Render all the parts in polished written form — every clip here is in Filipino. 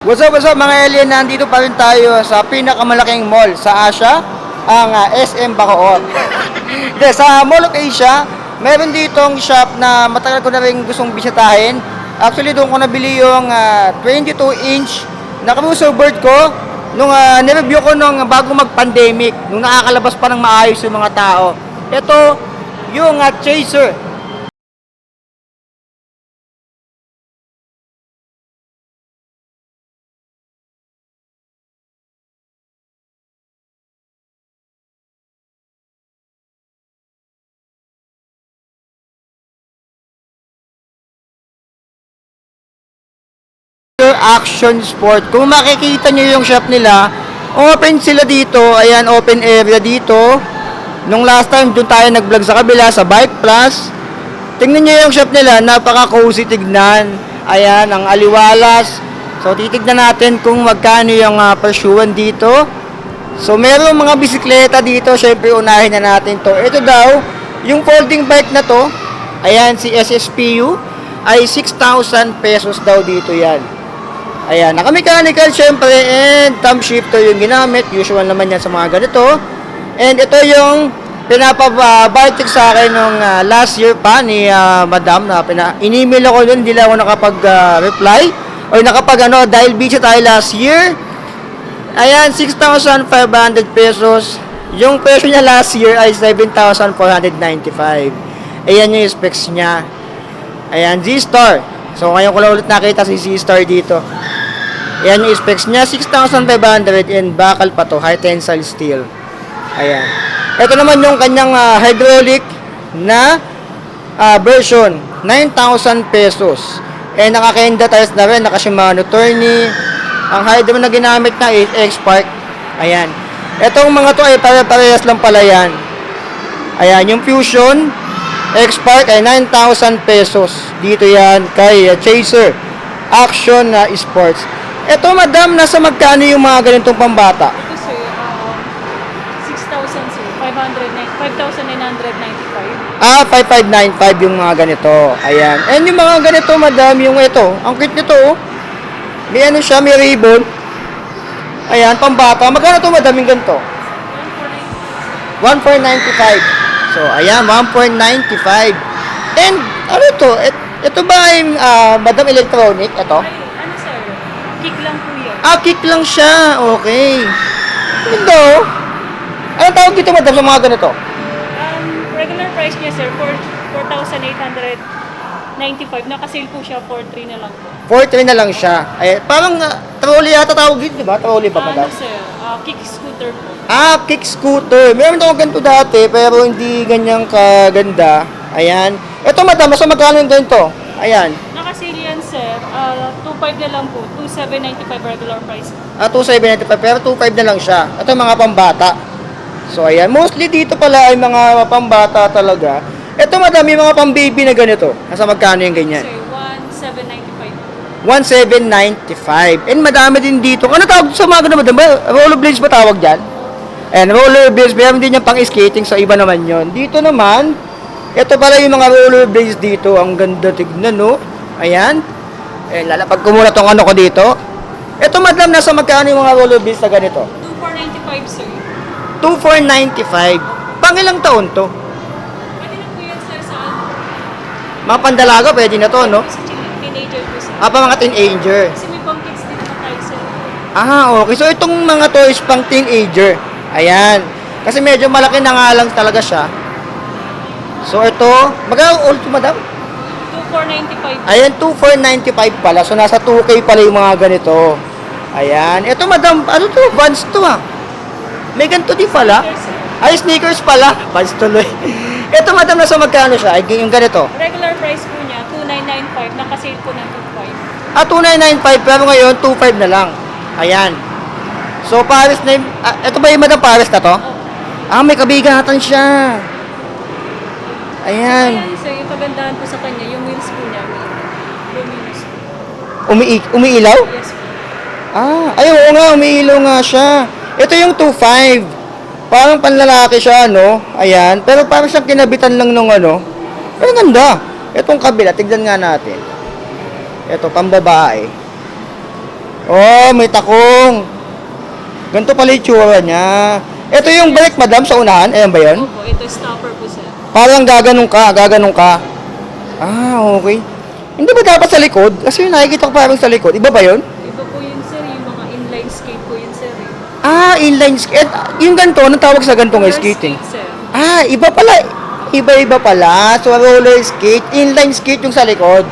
What's up mga alien? Nandito pa rin tayo sa pinakamalaking mall sa Asia, ang SM Bacoor. Sa Mall of Asia, meron ditong shop na matagal ko na rin gustong bisitahin. Actually, doon ko nabili yung 22-inch na cruiser board ko nung nireview ko nung bago mag-pandemic, nung nakakalabas pa ng maayos yung mga tao. Ito, yung Chaser. Action Sport. Kung makikita nyo yung shop nila, open sila dito. Ayan, open area dito. Nung last time, doon tayo nag-vlog sa kabila, sa Bike Plus. Tingnan nyo yung shop nila, napaka-cozy tignan. Ayan, ang aliwalas. So, titignan natin kung magkano yung presyuhan dito. So, meron mga bisikleta dito. Syempre, unahin na natin to. Ito daw, yung folding bike na to, ayan, si SSPU, ay 6,000 pesos daw dito yan. Ayan, naka-mechanical syempre, and thumb shifter yung ginamit. Usual naman yan sa mga ganito. And ito yung pinapabalik sa akin nung last year pa ni Madam na in-email ako nun, hindi lang ako nakapag-reply or dahil busy tayo last year. Ayan, 6,500 pesos. Yung presyo niya last year ay 7,495. Ayan yung specs niya. Ayan, Z-Star. So, ngayon ko lang ulit nakita si Z-Star dito. Ayan yung specs niya, 6,500 and bakal pa to, high tensile steel. Ayan. Ito naman yung kanyang hydraulic na version, 9,000 pesos. And naka-Kenda tires na rin, naka-Shimano Tourney. Ang hydro na ginamit na is X-Spark. Ayan. Etong mga to ay pare-parehas lang pala yan. Ayan, yung Fusion X-Spark ay 9,000 pesos. Dito yan kay Chaser Action Sports. Ito, madam, nasa magkano yung mga ganitong pambata? Ito sir, 6,000 sir, 5,995. 5,595 yung mga ganito. Ayan. And yung mga ganito, madam, yung ito. Ang cute nito, oh. May ano siya, may ribbon. Ayan, pambata. Magkano to, madam, yung ganito? 1,495. So, ayan, 1,495. And, ano to? Ito ba ay, madam, electronic? Ito? Ay, ano sir, kick lang po yan. Kick lang siya. Okay. Ito. Anong tawag dito, madam, sa mga ganito? Regular price niya sir, 4,895. Naka-sale po siya, 4,300 na lang po. 4,300 na lang siya. Ay, parang trolley yata tawag dito, di ba? Trolley ba, madam? Ano sir, kick scooter po. Kick scooter. Meron akong ganito dati, pero hindi ganyang kaganda. Ayan. Ito, madam, so magkano yung ganito? Ayan. Naka-sale yan sir, 2,500 na lang po, 2,795 regular price. 2,795, pero 2,500 na lang siya. Ito mga pambata. So, ayan. Mostly dito pala ay mga pambata talaga. Ito, madam, yung mga pang-baby na ganito. Nasa magkano yung ganyan? Sir, 1,795. 1,795. And madami din dito. Ano tawag sa mga ganun, madam? Rollerblades ba tawag dyan? And rollerblades, meron din yung pang-skating, so iba naman yon. Dito naman, ito pala yung mga rollerblades dito. Ang ganda tignan, no? Ayan. And lalapag ko muna tong ano ko dito. Ito, madam, nasa magkano yung mga rollerblades na ganito? 2,495 sir. 2,495. Pang ilang taon to? Pwede na po yan sir sa Mga pandalaga, pwede na to, no? sa teenager po sir. Pa mga teenager. Kasi may pang kids din naman tayo sir. Okay. So, itong mga toys pang teenager. Ayan. Kasi medyo malaki na nga lang talaga siya. So, ito. Magkano old to, madam? 2,495. Ayan, 2,495 pala. So, nasa 2K pala yung mga ganito. Ayan. Ito, madam. Ano to? Vans to, May ganito din pala. Sir. Ay, sneakers pala. Vans tuloy. Ito, madam, nasa magkano siya? Ay, yung ganito. Regular price po niya, 2,995. Naka-sale po ng 2,500. 2,995. Pero ngayon, 2,500 na lang. Ayan. So, Paris na yung... ito ba yung madam Paris na to? May kabigatan siya. Ayan. Ayan, sir, yung kagandahan po sa kanya, yung wheels po niya, may luminous po. Umiilaw? Yes po. Ay, oo nga, umiilaw nga siya. Ito yung 2.5. Parang panlalaki siya, no? Ayan. Pero parang siyang kinabitan lang nung ano. Pero ganda. Itong kabila, tignan nga natin. Ito, pambabae. Oh, may takong. Ganito pala yung tsura niya. Ito yung brake, madam, sa unahan. Ayan ba yun? Opo, ito stopper po sir. Parang gaganong ka. Ah, okay. Hindi ba dapat sa likod? Kasi yung nakikita ko parang sa likod. Iba ba yun? Iba po yun sir, yung mga inline skate po yun sir. Ah, inline skate. Yung ganito, anong tawag sa ganitong Roller skating? skate, sir. Ah, iba pala. Iba-iba pala. So, roller skate, inline skate yung sa likod.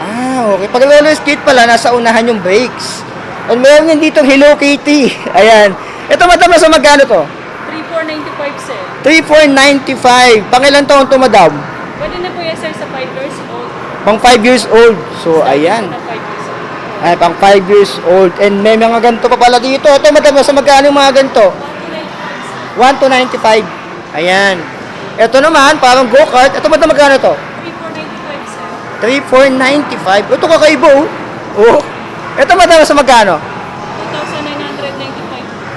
Ah, okay. Pag roller skate pala, nasa unahan yung brakes. And meron din dito Hello Kitty. Ayan. Ito madam, nasa magkano to? 3495 sir. 3495. Pangilan taon to madam? Pwede na po yan sir sa 5 years old. Pang 5 years old. So, ayan. Na 5 years old. Ay, pang 5 years old. And may mga ganito pa pala dito. Ito madam, nasa magkano yung mga ganito? 1295 sir. 1 to 95. Ayan. Ito naman, parang go-kart. Ito madam, magkano to? 3495 sir. 3495. Ito kakaiba oh. Oh. Ito madam, sa magkano?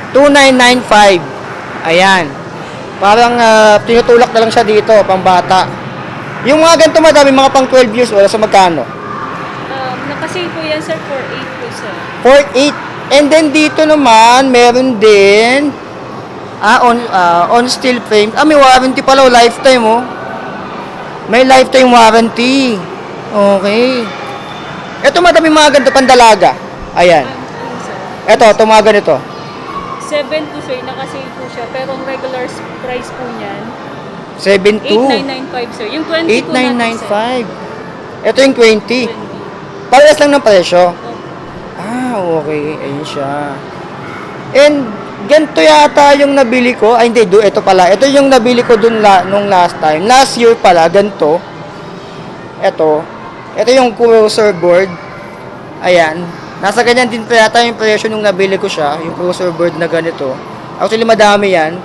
2995. 2995. Ayan. Parang tinutulak na lang siya dito, pang bata. Yung mga ganito madam, yung mga pang 12 years old, sa magkano? Nakasale po yan sir for 8 po sir. 48. And then dito naman, meron din on steel frame. May warranty pala, lifetime oh. May lifetime warranty. Okay. Ito madam, yung mga ganito pandalaga. Ayan. Ano sir? Ito mga ganito. 7 po sir, nakasale po siya. Pero ang regular price po niyan, 72. 8995 sir. Yung 20 po natin sir. 8995. Ito yung 20. 20. Parehas lang ng presyo. Opo. Ah, okay. Ayun siya. And, ganito yata yung nabili ko. Ay, hindi. Ito pala. Ito yung nabili ko nung last time. Last year pala, ganito. Ito yung cruiser board. Ayan. Nasa ganyan din pa yata yung presyo nung nabili ko siya. Yung cruiser board na ganito. Actually, madami yan.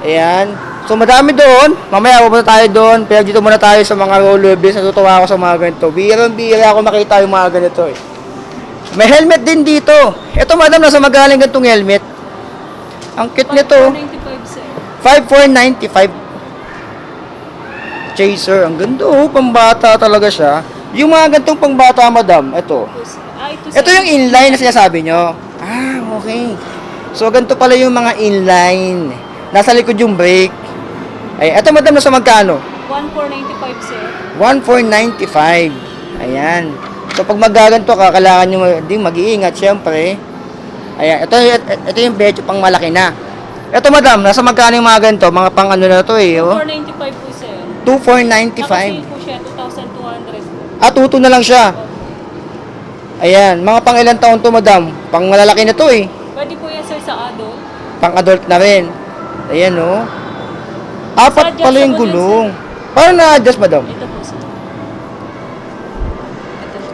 Ayan. So, madami doon. Mamaya, pupunta tayo doon. Pero dito muna tayo sa mga rollerblades. Natutuwa ako sa mga ganito. Bihirang-bihira ako makita yung mga ganito eh. May helmet din dito. Ito, madam, nasa magaling ganitong helmet. Ang cute nito. 9495 sir. 5495. Chaser. Ang ganda oh. Pambata talaga siya. Yung mga ganitong pangbata, madam. Ito. Ito yung inline na sinasabi nyo. Ah, okay. So, ganito pala yung mga inline. Nasa likod yung brake. Ay, ito madam, nasa magkano? 1495 sir. 1495. Ayan. So, pag magaganto ka, kailangan nyo din mag-iingat, syempre. Ayan. Ito yung medyo pang malaki na. Ito madam, nasa magkano yung mga ganito? Mga pang ano na to eh. Oh? 495 po sir. 2495. Nakasale po siya, 2,200 po. Ah, tuto na lang siya. Ayan. Mga pang ilang taon to madam? Pang malalaki na to eh. Pwede po yan sir sa adult. Pang adult na rin. Ayan oh. Apat pala yung gulong. Paano na-adjust madam? Ito po sir. Ito po.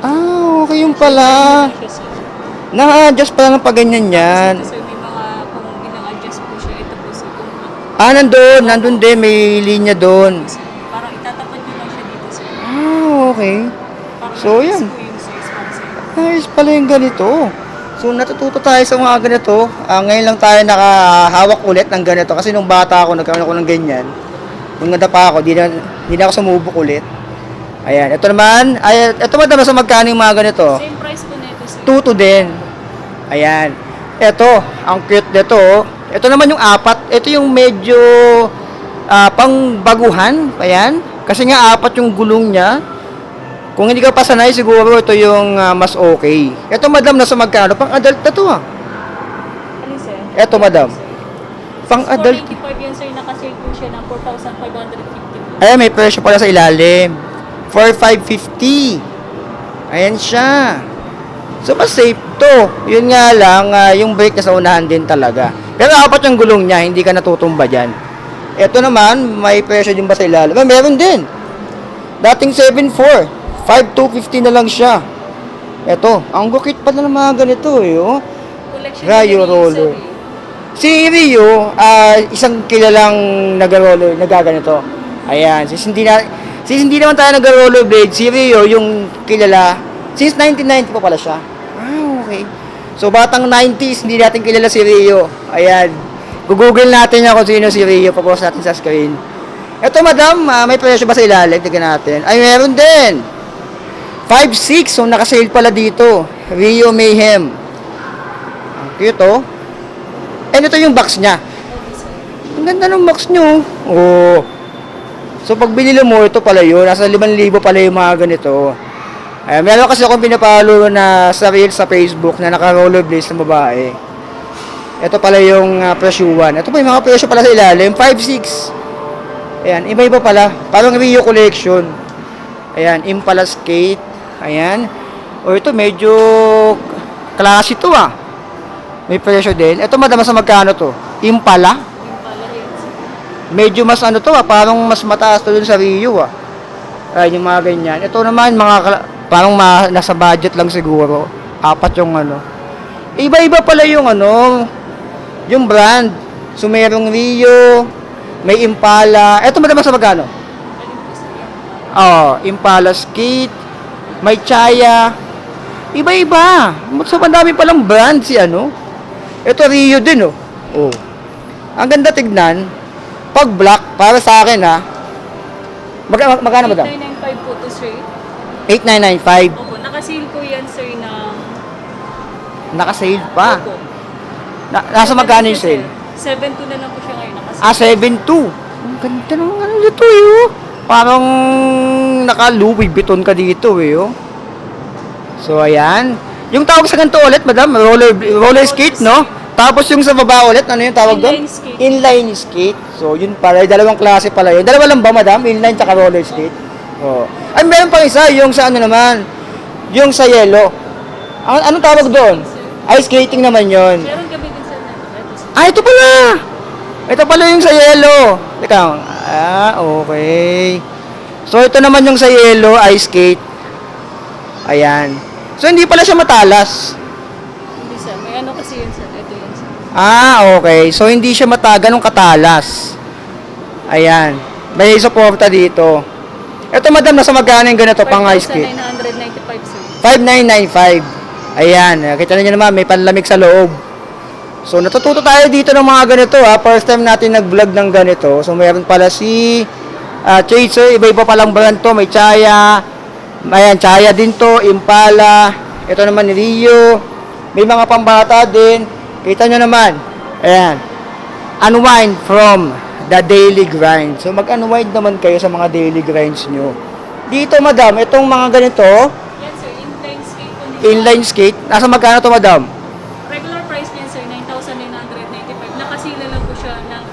Ah, okay yung pala. Ito siya, sir. Na-adjust pala ng paganyan yan. Ito sir, may mga kung ina-adjust po siya. Ito po sir. Ah, nandun din, may linya doon. Parang itatapat nyo lang siya dito sir. Ah, okay. Parang So, matigas yan. po yung size para sir. Ayos pala yung ganito. So, natututo tayo sa mga ganito. Ngayon lang tayo nakahawak ulit ng ganito. Kasi nung bata ako, nagkaroon ako ng ganyan. Nung nadapa ako, di na ako sumubok ulit. Ayan, ito naman. Ito madam, sa magkano yung mga ganito? Same price po nito sir. Tuto din. Ayan. Ito, ang cute nito. Ito naman yung apat. Ito yung medyo pang baguhan. Ayan. Kasi nga apat yung gulong niya. Kung hindi ka pa sanay, siguro ito yung mas okay. Ito madam, nasa magkano? Pang adult na to Ano sir? Ito madam. Pang adult. 495 yan sir. Nakasale po siya ng 4,550 po. Ayan, may presyo pala sa ilalim. 4,550. Ayan siya. So, mas safe to. Yun nga lang, yung brake na sa unahan din talaga. Pero apat yung gulong niya, hindi ka natutumba dyan. Ito naman, may presyo din ba sa ilalim? Meron din. Dating 7,400. 5,250 na lang siya. Ito, ang gukit pa na ng mga ganito eh, oh. Collection Rayo na rin, roller. sir, eh. Si Rio, isang kilalang nag-roller, nagaganito. Ayan, since hindi naman tayo nag-rollerblade, si Rio yung kilala, since 1990 pa pala siya. Ah, okay. So, batang 90s, hindi natin kilala si Rio. Ayan. Google natin niya kung sino si Rio, papost natin sa screen. Ito, madam, may presyo ba sa ilalim? Tignan natin. Ay, meron din. 5.6. So, nakasale pala dito. Rio Mayhem. Ang cute, oh. And ito yung box niya. Ang ganda ng box nyo. Oh. So, pag binili mo, ito pala yun. Nasa 5,000 pala yung mga ganito. Meron kasi akong pinapalo na sa reel sa Facebook na naka-rollerblades ng babae. Ito pala yung presyuan. Ito pa yung mga presyo pala sa ilalim. 5.6. Ayan, iba-iba pala. Parang Rio Collection. Ayan, Impala Skate. Ayan. O ito, medyo klase to ah. May presyo din. Ito madama sa magkano to? Impala? Medyo mas ano to ah, parang mas mataas to dun sa Rio ah. Ayan, yung mga ganyan. Ito naman, parang nasa budget lang siguro. 4 yung ano. Iba-iba pala yung ano, yung brand. So, merong Rio, may Impala. Ito madama sa magkano? Impala Skate, may Chaya. Iba-iba. So, madami palang brand si ano. Ito Rio din oh. Oh. Ang ganda tignan. Pag black, para sa akin ha. Magkano ba daw? 8995 po to sir. 8995. Opo, nakasale po yan sir ng... Naka-sale pa. Opo. Nasa magkano yung sale? 7.2 na lang po siya ngayon nakasale. 7.2. Ang ganda ng ano dito eh oh. Parang naka-Louis Vuitton ka dito eh oh. So ayan. Yung tawag sa ganito ulit, madam, roller skate, no? Tapos yung sa baba ulit, ano yung tawag doon? Inline skate. Inline skate. So, yun pala, dalawang klase pala yun. Dalawa lang ba, madam? Inline tsaka roller skate? Oh. Ay, meron pang isa, yung sa ano naman, yung sa yellow. Anong tawag doon? Ice skating naman yun. Meron kami din sa ito. Ah, ito pala! Ito pala yung sa yellow. Teka, okay. So, ito naman yung sa yellow, ice skate. Ayan. So, hindi pala siya matalas. Hindi sir, may ano kasi yun sir. Ito yun sir. Okay. So, hindi siya ganong katalas. Ayan. May suporta dito. Ito, madam, nasa magkano yung ganito pang ice skate? 5,995 sir. 5,995. Ayan. Kita niyo naman, may panlamig sa loob. So, natututo tayo dito ng mga ganito, ha. First time natin nag-vlog ng ganito. So, mayroon pala si Chaser. Iba-iba palang brand to. May Chaya. Ayan, Chaya din to. Impala. Ito naman, Rio. May mga pambata din. Kita nyo naman. Ayan. Unwind from the daily grind. So, mag-unwind naman kayo sa mga daily grinds nyo. Dito, madam, itong mga ganito, Yan sir, inline skate po nila. inline skate, nasa magkano to, madam? Regular price niyan sir, 9,995. Nakasila lang po siya ng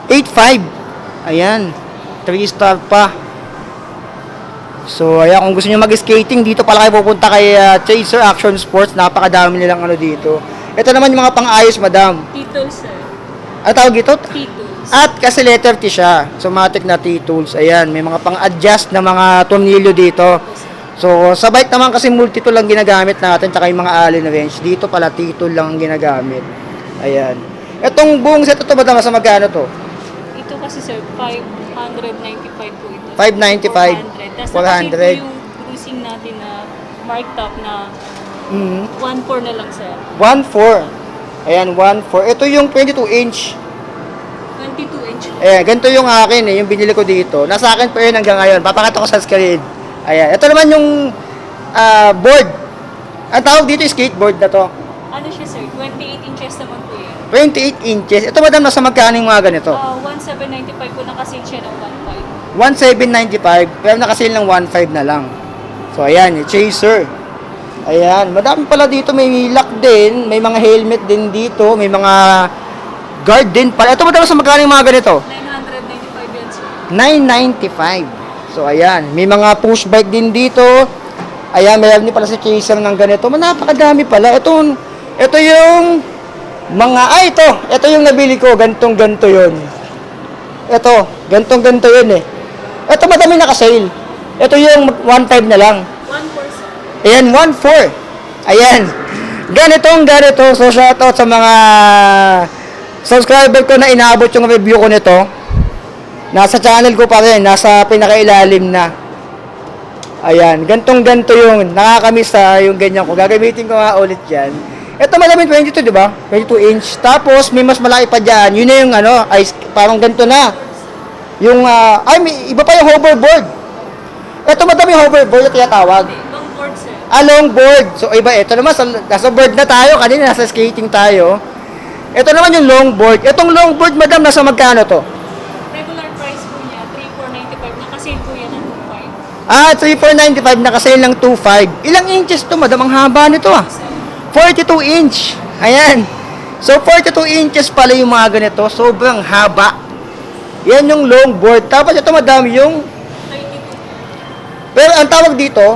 8.5. Ayan. 3-star pa. So, ayan, kung gusto nyo mag-skating, dito pala kayo pupunta kay Chaser Action Sports. Napakadami nilang ano dito. Ito naman yung mga pang-ayos, madam. 8. T-tools sir. Ano tawag ito? T-tools. At kasi letter T siya. So, matic na T-tools. Ayan, may mga pang-adjust na mga tornilyo dito. So, sa bike naman kasi multi-tool lang ginagamit natin, tsaka yung mga allen wrench. Dito pala, T-tool lang ang ginagamit. Ayan. Itong buong set ito, madam, sa magkano to? Ito kasi sir, 595 po ito. 595. 400. Tapos 400. nakasale po yung cruising natin na marked up na 1.4 na lang sir. 1.4. Ayan, 1.4. Ito yung 22-inch. 22 inch. Ayan, ganito yung akin yung binili ko dito. Nasa akin pa yun hanggang ngayon. Papakita ko sa screen. Ayan, ito naman yung board. Ang tawag dito yung skateboard na to. Ano siya sir? 28 inches naman po yan. 28 inches. Ito madam, nasa magkano yung mga ganito? 1,795 po nakasale siya ng 1.5. 1,795, pero nakasale ng 1,500 na lang. So, ayan, yung Chaser. Ayan, madami pala dito. May lock din, may mga helmet din dito, may mga guard din pala. Ito madami sa magkano yung mga ganito? 995 yan sir. 995. So, ayan, may mga push bike din dito. Ayan, mayroon din pala si Chaser ng ganito. Napakadami pala. Ito yung ito yung nabili ko. Ganto yun. Ito, ganto yun eh. Ito madami nakasale. Ito yung 1.5 na lang. 1.4 sir. Ayan, 1.4. Ayan. Ganito. So, shoutout sa mga subscriber ko na inaabot yung review ko nito. Nasa channel ko pa rin. Nasa pinakailalim na. Ayan. Ganto yung nakakamiss yung ganyan ko. Gagamitin ko nga ulit yan. Ito malamang 22, di ba? 22 inch. Tapos, may mas malaki pa dyan. Yun na yung parang ganito na. Yung, ay, may iba pa yung hoverboard. Ito madam yung hoverboard na tinatawag. Longboard, sir. Longboard. So, iba, ito naman, nasa board na tayo. Kanina, nasa skating tayo. Ito naman yung longboard. Itong longboard, madam, nasa magkano to? Regular price po niya, 3,495. Nakasale po yan ng 2,500. 3,495, nakasale ng 2,500. Ilang inches to, madam? Ang haba nito, 42 inch. Ayan. So, 42 inches pala yung mga ganito. Sobrang haba. Yan yung longboard. Tapos ito, madam, yung... 32. Pero ang tawag dito,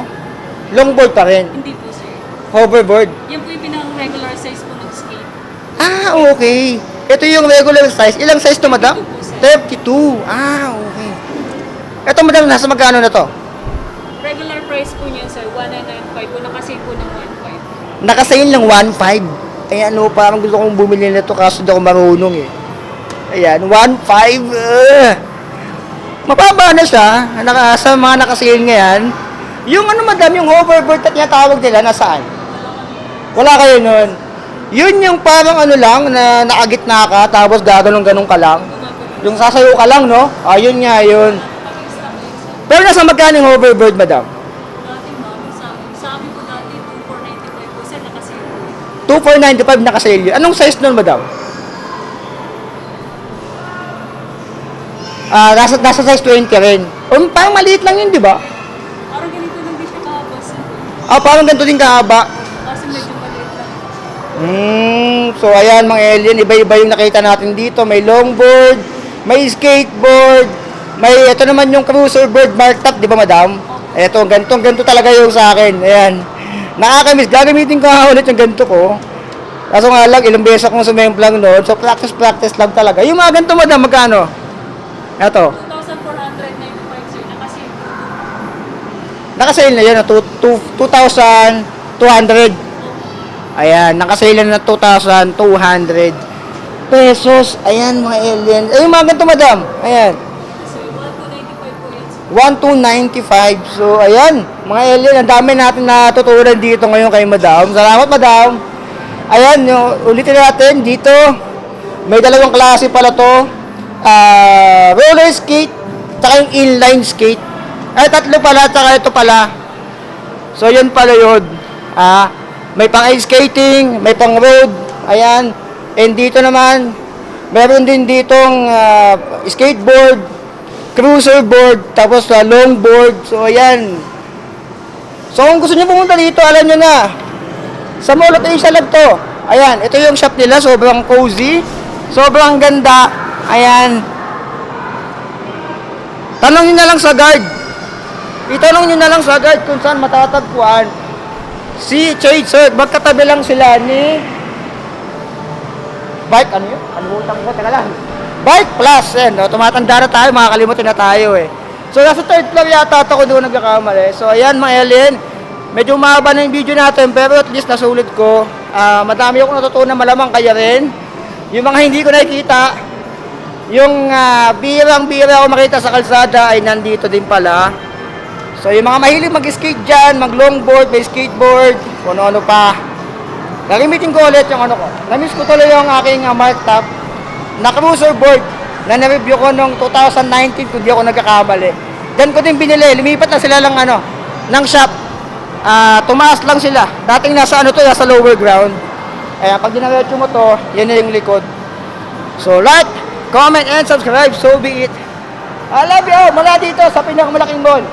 longboard pa rin. Hindi po, sir. Hoverboard. Yan po yung pinaka-regular size po ng skate. Okay. Ito yung regular size. Ilang size to, madam? 32 po, 32. sir. Okay. Ito, madam, nasa magkano na to? Regular price po niya, sir, 1,995 po. Nakasale po ng 1,500. Nakasale ng 1,500. Kaya ano, parang gusto kong bumili nito kaso di ako marunong eh. Ayan, 1,500. Mababa na siya. Sa mga nakasale ngayon. Yung ano, madam, yung hoverboard na tinatawag nila, nasaan? Wala kayo nun. Yun yung parang ano lang, na nakagitna ka, tapos gaganong-ganong ka lang. Yung sasayo ka lang, no? Yun nga, yun. Pero nasa magkano yung hoverboard, madam? Dati, ma'am, sa amin po dati, 2,495 po, sir, nakasale po. 2,495 nakasale yun. Anong size nun, madam? Nasa size 20 rin. Parang maliit lang yun, di ba? Parang ganito lang din siya kahaba, sir. Parang ganito din kahaba. Kasi medyo maliit lang. So ayan mga alien, iba-iba yung nakita natin dito. May longboard, may skateboard, may ito naman yung cruiser board marked up, di ba madam? Ito, ganito talaga yung sa akin. Ayan. Nakakamiss. Gagamitin ko nga ulit yung ganito ko. Kaso nga lang, ilang beses akong sumemplang noon. So practice lang talaga. Yung mga ganito madam, magkano? Ito. 2,495, sir, nakasale po. Nakasale na yun, 2,200. Ayan, nakasale na 2,200 pesos. Ayan, mga alien. Ayun, mga ganito, madam. Ayan. Sir, 1,295 po yan, sir. 1,295. So, ayan, mga alien. Ang dami natin natutunan dito ngayon kay madam. Salamat, madam. Ayan, ulitin natin dito. May dalawang klase pala to. Roller skate, tsaka yung inline skate. Ay, tatlo pala, tsaka ito pala. So, yun pala yun. May pang ice skating, may pang road. Ayan. And dito naman, meron din ditong skateboard, cruiser board, tapos longboard. So, ayan. So, kung gusto nyo pumunta dito, alam nyo na. Sa Mall of Asia lang to. Ayan, ito yung shop nila. Sobrang cozy. Sobrang ganda. Ayan. Tanong nyo na lang sa guard. Itanong nyo na lang sa guard kung saan matatagpuan. Si Chaser, magkatabi lang sila ni Bike, ano yun? Kalimutan ko, teka lang. Bike Plus, no? Tumatanda na tayo, makakalimutan na tayo eh. So, nasa third floor yata ako doon nagkakamali. So, ayan mga alien. Medyo mahaba na yung video natin, pero at least nasulit ko. Madami akong natutunan, malamang kaya rin. Yung mga hindi ko nakikita, yung birang-bira ako makita sa kalsada ay nandito din pala. So, yung mga mahilig mag-skate dyan, mag-longboard, may skateboard, kung ano-ano pa. Gagamitin ko ulit yung ano ko. Namiss ko tuloy yung aking marked up na cruiser board na na-review ko noong 2019 kung di ako nagkakamali. Then ko din binili. Lumipat na sila ng shop. Tumaas lang sila. Dating nasa ano to, nasa lower ground. Kaya pag dinaretso mo to, yan na yung likod. So, like, comment, and subscribe. So be it. I love you. Mula dito sa pinakamalaking mall.